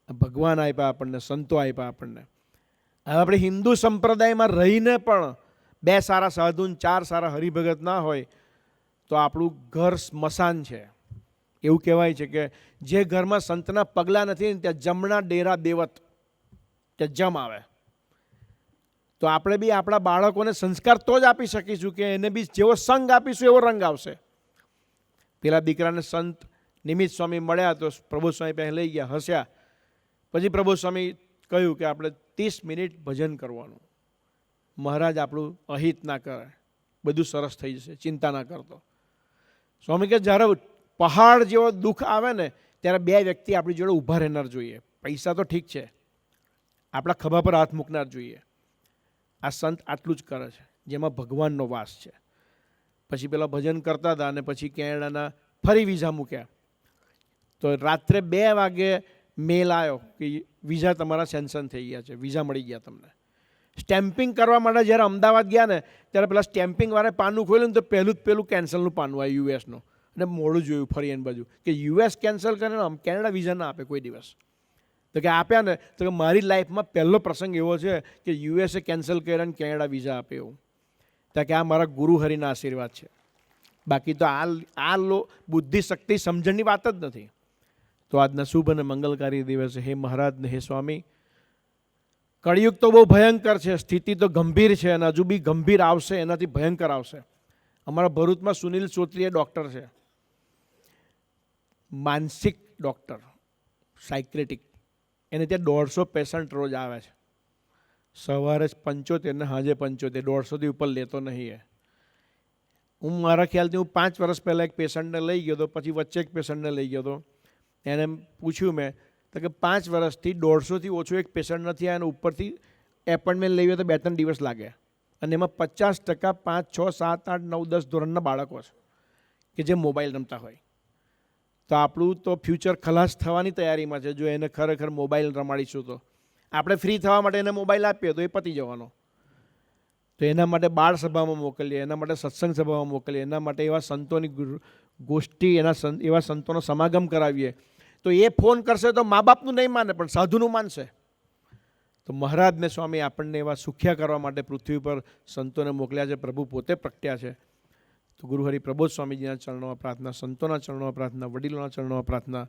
ભગવાન આપ્યા આપણને, સંતો આપ્યા આપણને. હવે આપણે હિન્દુ સંપ્રદાયમાં રહીને પણ 2 સારા સાધુ, 4 સારા હરિભગત ના હોય તો આપણું ઘર સ્મશાન છે. એવું કહેવાય છે કે જે ઘરમાં સંતના પગલાં નથી ને ત્યાં જમણા ડેરા દેવત, ત્યાં જમ આવે. તો આપણે બી આપણા બાળકોને સંસ્કાર તો જ આપી શકીશું કે એને બી જેવો સંગ આપીશું એવો રંગ આવશે. પેલા દીકરાને સંત નિમિત્ત સ્વામી મળ્યા તો પ્રબોધ સ્વામી પાસે લઈ ગયા, હસ્યા. પછી પ્રબોધ સ્વામી કહ્યું કે આપણે 30 મિનિટ ભજન કરવાનું. મહારાજ આપણું અહિત ના કરે, બધું સરસ થઈ જશે, ચિંતા ના કરતો. સ્વામી કે જ્યારે પહાડ જેવો દુઃખ આવે ને ત્યારે 2 વ્યક્તિ આપણી જોડે ઊભા રહેનાર જોઈએ. પૈસા તો ઠીક છે, આપણા ખભા પર હાથ મૂકનાર જોઈએ. આ સંત આટલું જ કરે છે, જેમાં ભગવાનનો વાસ છે. પછી પેલા ભજન કરતા હતા અને પછી કેનેડાના ફરી વિઝા મૂક્યા. તો રાત્રે 2 વાગે મેલ આવ્યો કે વિઝા તમારા સેન્શન થઈ ગયા છે, વિઝા મળી ગયા તમને. સ્ટેમ્પિંગ કરવા માટે જ્યારે અમદાવાદ ગયા ને ત્યારે પેલા સ્ટેમ્પિંગ વાળા પાનું ખોલ્યું ને તો પેલું કેન્સલનું પાનું આવ્યું યુએસનું. અને મોડું જોયું ફરી એની બાજુ કે યુએસ કેન્સલ કરે ને કેનેડા વિઝા ના આપે કોઈ દિવસ. તો કે આપ્યા ને તો કે મારી લાઈફમાં પહેલો પ્રસંગ એવો છે કે યુએસએ કેન્સલ કર્યા અને કેનેડા વિઝા આપે એવું. તો કે આ મારા ગુરુ હરિના આશીર્વાદ છે. બાકી તો આ બુદ્ધિ શક્તિ સમજણની વાત જ નથી. તો આજના શુભ અને મંગલકારી દિવસે હે મહારાજ ને હે સ્વામી, કળિયુગ તો બહુ ભયંકર છે, સ્થિતિ તો ગંભીર છે અને હજુ બી ગંભીર આવશે, એનાથી ભયંકર આવશે. અમારા ભરૂચમાં સુનિલ સોત્રીએ ડૉક્ટર છે, માનસિક ડૉક્ટર, સાયક્રેટિક. એને ત્યાં 150 પેશન્ટ રોજ આવે છે. સવારે 75 ને સાંજે 75, 150થી ઉપર લેતો નહીં. હું મારા ખ્યાલથી 5 વર્ષ પહેલાં એક પેશન્ટને લઈ ગયો હતો, પછી વચ્ચે એક પેશન્ટને લઈ ગયો હતો. એને પૂછ્યું મેં તો કે 5 વર્ષથી 150થી ઓછું એક પેશન્ટ નથી આવ્યા અને ઉપરથી એપોઇન્ટમેન્ટ લઈ તો 2-3 દિવસ લાગે. અને એમાં 50% 5, 6, 7, 8, 9, 10 ધોરણના બાળકો છે કે જે મોબાઈલ રમતા હોય. તો આપણું તો ફ્યુચર ખલાસ થવાની તૈયારીમાં છે જો એને ખરેખર મોબાઈલ રમાડીશું તો. આપણે ફ્રી થવા માટે એને મોબાઈલ આપીએ તો એ પતી જવાનો. તો એના માટે બાળ સભામાં મોકલીએ, એના માટે સત્સંગ સભામાં મોકલીએ, એના માટે એવા સંતોની ગોષ્ઠી, એવા સંતોનો સમાગમ કરાવીએ. તો એ ફોન કરશે તો મા બાપનું નહીં માને પણ સાધુનું માનશે. તો મહારાજને સ્વામી આપણને એવા સુખ્યા કરવા માટે પૃથ્વી પર સંતોને મોકલ્યા છે. પ્રભુ પોતે પ્રગટ્યા છે. તો ગુરુહરિ પ્રબોધ સ્વામીજીના ચરણોમાં પ્રાર્થના, સંતોના ચરણોમાં પ્રાર્થના, વડીલોના ચરણોમાં પ્રાર્થના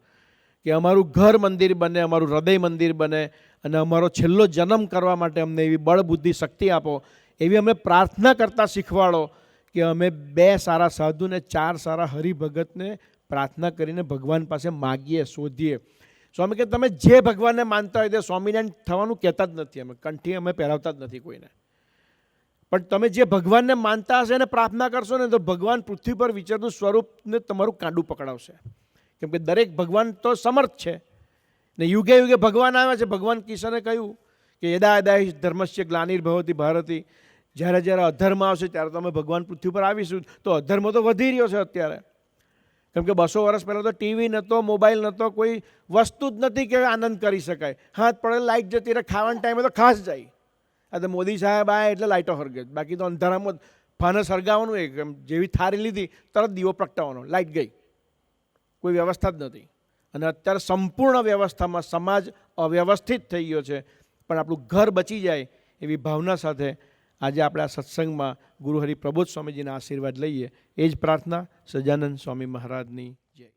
કે અમારું ઘર મંદિર બને, અમારું હૃદય મંદિર બને અને અમારો છેલ્લો જન્મ કરવા માટે અમને એવી બળ બુદ્ધિ શક્તિ આપો. એવી અમે પ્રાર્થના કરતાં શીખવાડો કે અમે 2 સારા સાધુને 4 સારા હરિભગતને પ્રાર્થના કરીને ભગવાન પાસે માગીએ, શોધીએ. સ્વામી કે તમે જે ભગવાનને માનતા હોય તે સ્વામિનારાયણ થવાનું કહેતા જ નથી. અમે કંઠી અમે પહેરાવતા જ નથી કોઈને. પણ તમે જે ભગવાનને માનતા હશે એને પ્રાર્થના કરશો ને તો ભગવાન પૃથ્વી પર વિચરતું સ્વરૂપને તમારું કાંડું પકડાવશે. કેમ કે દરેક ભગવાન તો સમર્થ છે ને યુગે યુગે ભગવાન આવ્યા છે. ભગવાન કિશને કહ્યું કે યદા યદા હિ ધર્મસ્ય ગ્લાનિર્ભવતિ ભારતી, જ્યારે જ્યારે અધર્મ આવશે ત્યારે તો અમે ભગવાન પૃથ્વી પર આવીશું. તો અધર્મ તો વધી રહ્યો છે અત્યારે. કેમ કે 200 વર્ષ પહેલાં તો ટીવી નહોતો, મોબાઈલ નહોતો, કોઈ વસ્તુ જ નથી કે આનંદ કરી શકાય. હાથ પડે લાઇટ જતી રહે, ખાવાના ટાઈમે તો ખાસ જાય. આ તો મોદી સાહેબ આવ્યા એટલે લાઇટો હરગે, બાકી તો અંધારામાં ફાનસ હરગાવવાનું. એક જેવી થારી લીધી તરત દીવો પ્રગટાવવાનો, લાઇટ ગઈ, કોઈ વ્યવસ્થા જ નથી. અને અત્યારે સંપૂર્ણ વ્યવસ્થામાં સમાજ અવ્યવસ્થિત થઈ ગયો છે, પણ આપણું ઘર બચી જાય એવી ભાવના સાથે આજે આપણે આ સત્સંગમાં ગુરુ હરિપ્રબોધ સ્વામીજીના આશીર્વાદ લઈએ. એ જ પ્રાર્થના. સજાનંદ સ્વામી મહારાજની જય.